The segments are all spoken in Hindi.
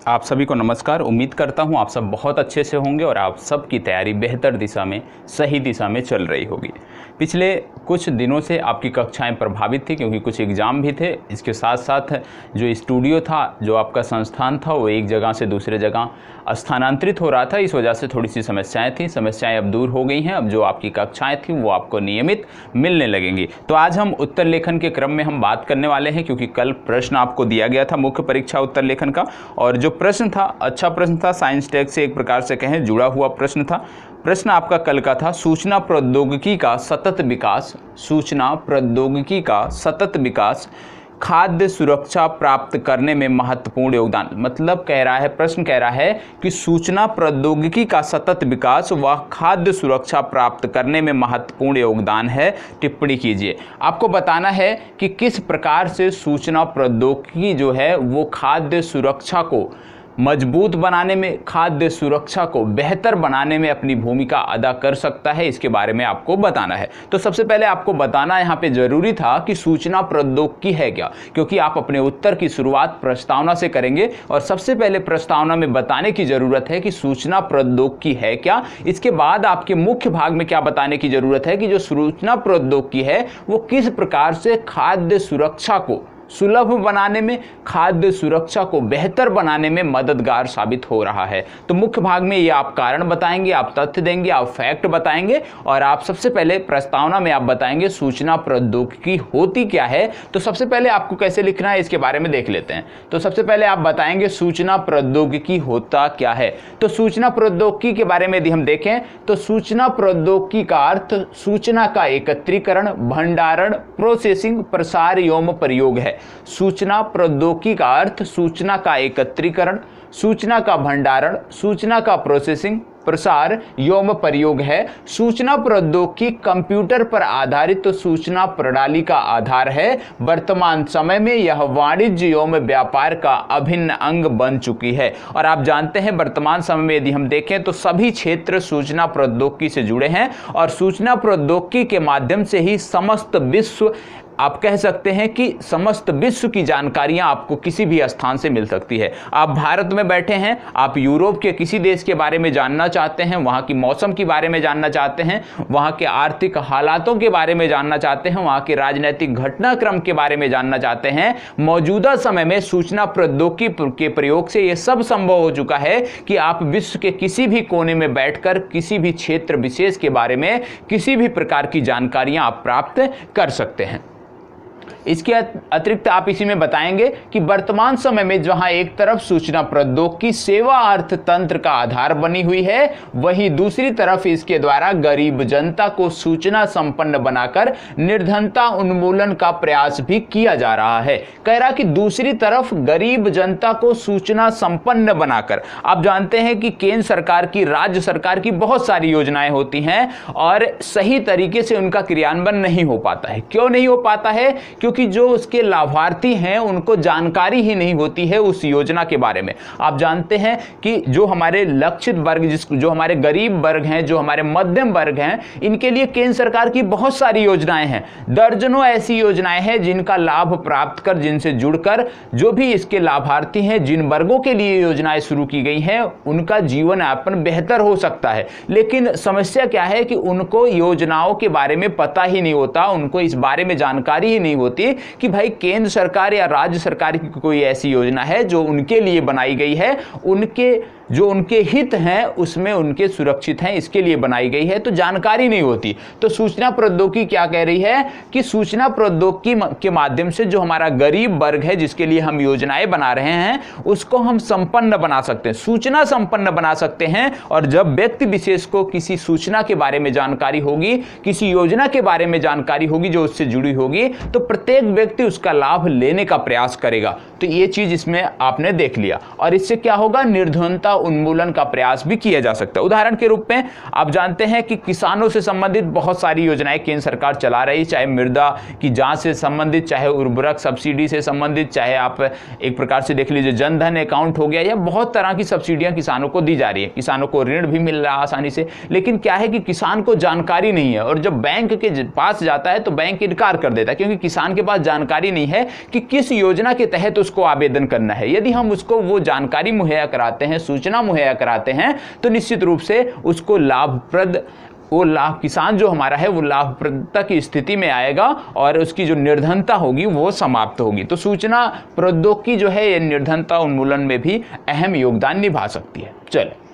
आप सभी को नमस्कार। उम्मीद करता हूं आप सब बहुत अच्छे से होंगे और आप सबकी तैयारी बेहतर दिशा में, सही दिशा में चल रही होगी। पिछले कुछ दिनों से आपकी कक्षाएं प्रभावित थी क्योंकि कुछ एग्ज़ाम भी थे। इसके साथ साथ जो स्टूडियो था, जो आपका संस्थान था, वो एक जगह से दूसरे जगह स्थानांतरित हो रहा था। इस वजह से थोड़ी सी समस्याएं थी। समस्याएं अब दूर हो गई हैं। अब जो आपकी कक्षाएं थी वो आपको नियमित मिलने लगेंगी। तो आज हम उत्तर लेखन के क्रम में हम बात करने वाले हैं, क्योंकि कल प्रश्न आपको दिया गया था मुख्य परीक्षा उत्तर लेखन का, और जो प्रश्न था अच्छा प्रश्न था। साइंस टेक से एक प्रकार से कहें जुड़ा हुआ प्रश्न था। प्रश्न आपका कल का था, सूचना प्रौद्योगिकी का सतत विकास, सूचना प्रौद्योगिकी का सतत विकास खाद्य सुरक्षा प्राप्त करने में महत्वपूर्ण योगदान। मतलब कह रहा है, प्रश्न कह रहा है कि सूचना प्रौद्योगिकी का सतत विकास व खाद्य सुरक्षा प्राप्त करने में महत्वपूर्ण योगदान है। टिप्पणी कीजिए। आपको बताना है कि किस प्रकार से सूचना प्रौद्योगिकी जो है वो खाद्य सुरक्षा को मजबूत बनाने में, खाद्य सुरक्षा को बेहतर बनाने में अपनी भूमिका अदा कर सकता है। इसके बारे में आपको बताना है। तो सबसे पहले आपको बताना यहाँ पे जरूरी था कि सूचना प्रौद्योगिकी है क्या, क्योंकि आप अपने उत्तर की शुरुआत प्रस्तावना से करेंगे और सबसे पहले प्रस्तावना में बताने की जरूरत है कि सूचना प्रौद्योगिकी है क्या। इसके बाद आपके मुख्य भाग में क्या बताने की जरूरत है कि जो सूचना प्रौद्योगिकी है वो किस प्रकार से खाद्य सुरक्षा को सुलभ बनाने में, खाद्य सुरक्षा को बेहतर बनाने में मददगार साबित हो रहा है। तो मुख्य भाग में ये आप कारण बताएंगे, आप तथ्य देंगे, आप फैक्ट बताएंगे और आप सबसे पहले प्रस्तावना में आप बताएंगे सूचना प्रौद्योगिकी होती क्या है। तो सबसे पहले आपको कैसे लिखना है इसके बारे में देख लेते हैं। तो सबसे पहले आप बताएंगे सूचना प्रौद्योगिकी होता क्या है। तो सूचना प्रौद्योगिकी के बारे में यदि हम देखें तो सूचना प्रौद्योगिकी का अर्थ सूचना का एकत्रीकरण, भंडारण, प्रोसेसिंग, प्रसार एवं प्रयोग है। सूचना प्रौद्योगिकी का अर्थ सूचना का एकत्रीकरण, सूचना का भंडारण, सूचना का प्रोसेसिंग, प्रसार एवं प्रयोग है। सूचना प्रौद्योगिकी कंप्यूटर पर आधारित सूचना प्रणाली का आधार है। वर्तमान समय में यह वाणिज्य एवं व्यापार का अभिन्न अंग बन चुकी है। और आप जानते हैं वर्तमान समय में यदि हम देखें तो सभी क्षेत्र सूचना प्रौद्योगिकी से जुड़े हैं और सूचना प्रौद्योगिकी के माध्यम से ही समस्त विश्व, आप कह सकते हैं कि समस्त विश्व की जानकारियां आपको किसी भी स्थान से मिल सकती है। आप भारत में बैठे हैं, आप यूरोप के किसी देश के बारे में जानना चाहते हैं, वहां की मौसम के बारे में जानना चाहते हैं, वहां के आर्थिक हालातों के बारे में जानना चाहते हैं, वहां के राजनीतिक घटनाक्रम के बारे में जानना चाहते हैं। मौजूदा समय में सूचना प्रौद्योगिकी के प्रयोग से यह सब संभव हो चुका है कि आप विश्व के किसी भी कोने में बैठकर किसी भी क्षेत्र विशेष के बारे में किसी भी प्रकार की जानकारियां आप प्राप्त कर सकते हैं। इसके अतिरिक्त आप इसी में बताएंगे कि वर्तमान समय में जहां एक तरफ सूचना प्रौद्योगिकी सेवा अर्थतंत्र का आधार बनी हुई है, वहीं दूसरी तरफ इसके द्वारा गरीब जनता को सूचना संपन्न बनाकर निर्धनता उन्मूलन का प्रयास भी किया जा रहा है। कह रहा कि दूसरी तरफ गरीब जनता को सूचना संपन्न बनाकर, आप जानते हैं कि केंद्र सरकार की, राज्य सरकार की बहुत सारी योजनाएं होती हैं और सही तरीके से उनका क्रियान्वयन नहीं हो पाता है। क्यों नहीं हो पाता है? क्योंकि जो उसके लाभार्थी हैं उनको जानकारी ही नहीं होती है उस योजना के बारे में। आप जानते हैं कि जो हमारे लक्षित वर्ग, जो हमारे गरीब वर्ग हैं, जो हमारे मध्यम वर्ग हैं, इनके लिए केंद्र सरकार की बहुत सारी योजनाएं हैं। दर्जनों ऐसी योजनाएं हैं जिनका लाभ प्राप्त कर, जिनसे जुड़कर जो भी इसके लाभार्थी हैं, जिन वर्गों के लिए योजनाएं शुरू की गई हैं, उनका जीवन यापन बेहतर हो सकता है। लेकिन समस्या क्या है कि उनको योजनाओं के बारे में पता ही नहीं होता, उनको इस बारे में जानकारी ही नहीं होती कि भाई केंद्र सरकार या राज्य सरकार की कोई ऐसी योजना है जो उनके लिए बनाई गई है, जो उनके हित हैं उसमें उनके सुरक्षित हैं, इसके लिए बनाई गई है। तो जानकारी नहीं होती। तो सूचना प्रौद्योगिकी क्या कह रही है कि सूचना प्रौद्योगिकी के माध्यम से जो हमारा गरीब वर्ग है, जिसके लिए हम योजनाएं बना रहे हैं, उसको हम संपन्न बना सकते हैं, सूचना संपन्न बना सकते हैं। और जब व्यक्ति विशेष को किसी सूचना के बारे में जानकारी होगी, किसी योजना के बारे में जानकारी होगी जो उससे जुड़ी होगी, तो प्रत्येक व्यक्ति उसका लाभ लेने का प्रयास करेगा। तो ये चीज इसमें आपने देख लिया। और इससे क्या होगा? निर्धनता उन्मूलन का प्रयास भी किया जा सकता है। उदाहरण के रूप में आप जानते हैं कि किसानों से संबंधित बहुत सारी योजनाएं केंद्र सरकार चला रही है, चाहे मृदा की जांच से संबंधित, चाहे उर्वरक सब्सिडी से संबंधित, चाहे आप एक प्रकार से देख लीजिए जनधन अकाउंट हो गया, या बहुत तरह की सब्सिडियां किसानों को दी जा रही है। किसानों को ऋण भी मिल रहा है आसानी से। लेकिन क्या है कि किसान को जानकारी नहीं है, और जब बैंक के पास जाता है तो बैंक इनकार कर देता है, क्योंकि किसान के पास जानकारी नहीं है कि किस योजना के तहत उसको आवेदन करना है, यदि हम उसको वो जानकारी मुहैया कराते हैं, सूचना मुहैया कराते हैं, तो निश्चित रूप से उसको लाभप्रद, वो लाभ, किसान जो हमारा है वो लाभप्रदता की स्थिति में आएगा और उसकी जो निर्धनता होगी वो समाप्त होगी। तो सूचना प्रौद्योगिकी जो है ये निर्धनता उन्मूलन में भी अहम योगदान निभा सकती है। चले,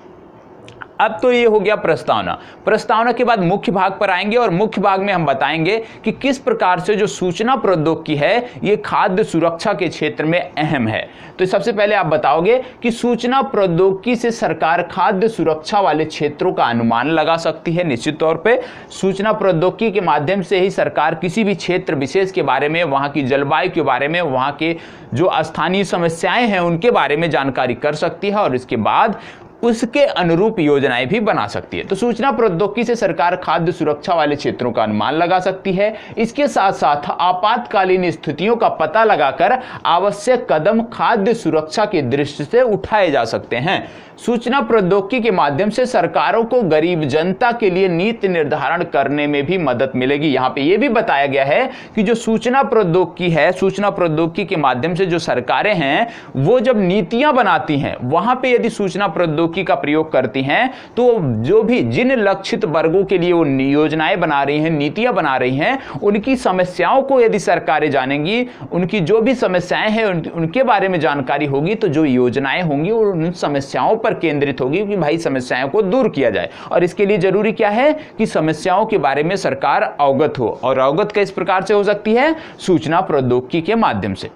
अब तो ये हो गया प्रस्तावना। प्रस्तावना के बाद मुख्य भाग पर आएंगे और मुख्य भाग में हम बताएंगे कि किस प्रकार से जो सूचना प्रौद्योगिकी है ये खाद्य सुरक्षा के क्षेत्र में अहम है। तो सबसे पहले आप बताओगे कि सूचना प्रौद्योगिकी से सरकार खाद्य सुरक्षा वाले क्षेत्रों का अनुमान लगा सकती है। निश्चित तौर पे सूचना प्रौद्योगिकी के माध्यम से ही सरकार किसी भी क्षेत्र विशेष के बारे में, वहाँ की जलवायु के बारे में, वहाँ के जो स्थानीय समस्याएं हैं उनके बारे में जानकारी कर सकती है और इसके बाद उसके अनुरूप योजनाएं भी बना सकती है। तो सूचना प्रौद्योगिकी से सरकार खाद्य सुरक्षा वाले क्षेत्रों का अनुमान लगा सकती है। इसके साथ साथ आपातकालीन स्थितियों का पता लगाकर आवश्यक कदम खाद्य सुरक्षा की दृष्टि से उठाए जा सकते हैं। सूचना प्रौद्योगिकी के माध्यम से सरकारों को गरीब जनता के लिए नीति निर्धारण करने में भी मदद मिलेगी। यहाँ पे ये भी बताया गया है कि जो सूचना प्रौद्योगिकी है, सूचना प्रौद्योगिकी के माध्यम से जो सरकारें हैं वो जब नीतियां बनाती हैं, वहां पे यदि सूचना प्रौद्योगिकी का प्रयोग करती हैं तो जो भी जिन लक्षित वर्गों के लिए वो योजनाएं बना रही हैं, नीतियां बना रही हैं, उनकी समस्याओं को यदि सरकारें जानेंगी, उनकी जो भी समस्याएं हैं उनके बारे में जानकारी होगी, तो जो योजनाएं होंगी वो उन समस्याओं पर केंद्रित होगी कि भाई समस्याओं को दूर किया जाए। और इसके लिए जरूरी क्या है कि समस्याओं के बारे में सरकार अवगत हो, और अवगत किस प्रकार से हो सकती है? सूचना प्रौद्योगिकी के माध्यम से।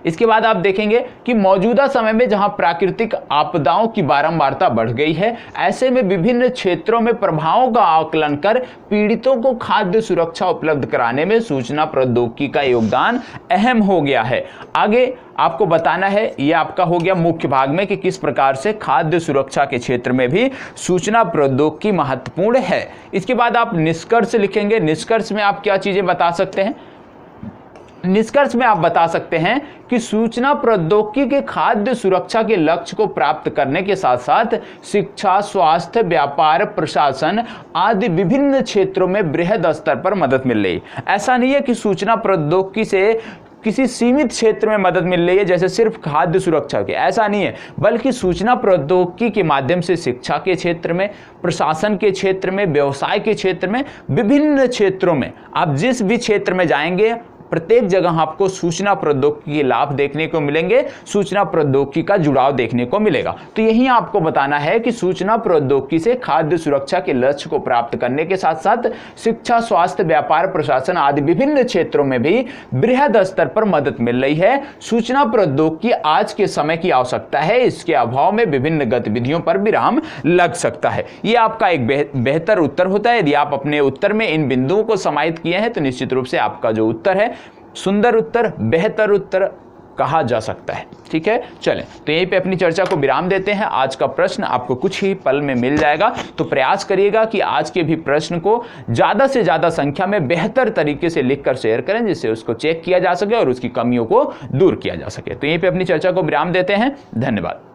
इसके बाद आप देखेंगे कि मौजूदा समय में जहां प्राकृतिक आपदाओं की बारंबारता बढ़ गई है, ऐसे में विभिन्न क्षेत्रों में प्रभावों का आकलन कर पीड़ितों को खाद्य सुरक्षा उपलब्ध कराने में सूचना प्रौद्योगिकी का योगदान अहम हो गया है। आगे आपको बताना है, यह आपका हो गया मुख्य भाग में कि किस प्रकार से खाद्य सुरक्षा के क्षेत्र में भी सूचना प्रौद्योगिकी महत्वपूर्ण है। इसके बाद आप निष्कर्ष लिखेंगे। निष्कर्ष में आप क्या चीजें बता सकते हैं? निष्कर्ष में आप बता सकते हैं कि सूचना प्रौद्योगिकी के खाद्य सुरक्षा के लक्ष्य को प्राप्त करने के साथ साथ शिक्षा, स्वास्थ्य, व्यापार, प्रशासन आदि विभिन्न क्षेत्रों में बृहद स्तर पर मदद मिल रही। ऐसा नहीं है कि सूचना प्रौद्योगिकी से किसी सीमित क्षेत्र में मदद मिल रही है जैसे सिर्फ खाद्य सुरक्षा के, ऐसा नहीं है, बल्कि सूचना प्रौद्योगिकी के माध्यम से शिक्षा के क्षेत्र में, प्रशासन के क्षेत्र में, व्यवसाय के क्षेत्र में, विभिन्न क्षेत्रों में आप जिस भी क्षेत्र में जाएंगे प्रत्येक जगह आपको सूचना प्रौद्योगिकी के लाभ देखने को मिलेंगे, सूचना प्रौद्योगिकी का जुड़ाव देखने को मिलेगा। तो यही आपको बताना है कि सूचना प्रौद्योगिकी से खाद्य सुरक्षा के लक्ष्य को प्राप्त करने के साथ साथ शिक्षा, स्वास्थ्य, व्यापार, प्रशासन आदि विभिन्न क्षेत्रों में भी बृहद स्तर पर मदद मिल रही है। सूचना प्रौद्योगिकी आज के समय की आवश्यकता है, इसके अभाव में विभिन्न गतिविधियों पर विराम लग सकता है। यह आपका एक बेहतर उत्तर होता है। यदि आप अपने उत्तर में इन बिंदुओं को समाहित किए हैं तो निश्चित रूप से आपका जो उत्तर है सुंदर उत्तर, बेहतर उत्तर कहा जा सकता है। ठीक है, चलें तो यहीं पे अपनी चर्चा को विराम देते हैं। आज का प्रश्न आपको कुछ ही पल में मिल जाएगा, तो प्रयास करिएगा कि आज के भी प्रश्न को ज़्यादा से ज़्यादा संख्या में बेहतर तरीके से लिखकर शेयर करें, जिससे उसको चेक किया जा सके और उसकी कमियों को दूर किया जा सके। तो यहीं पे अपनी चर्चा को विराम देते हैं। धन्यवाद।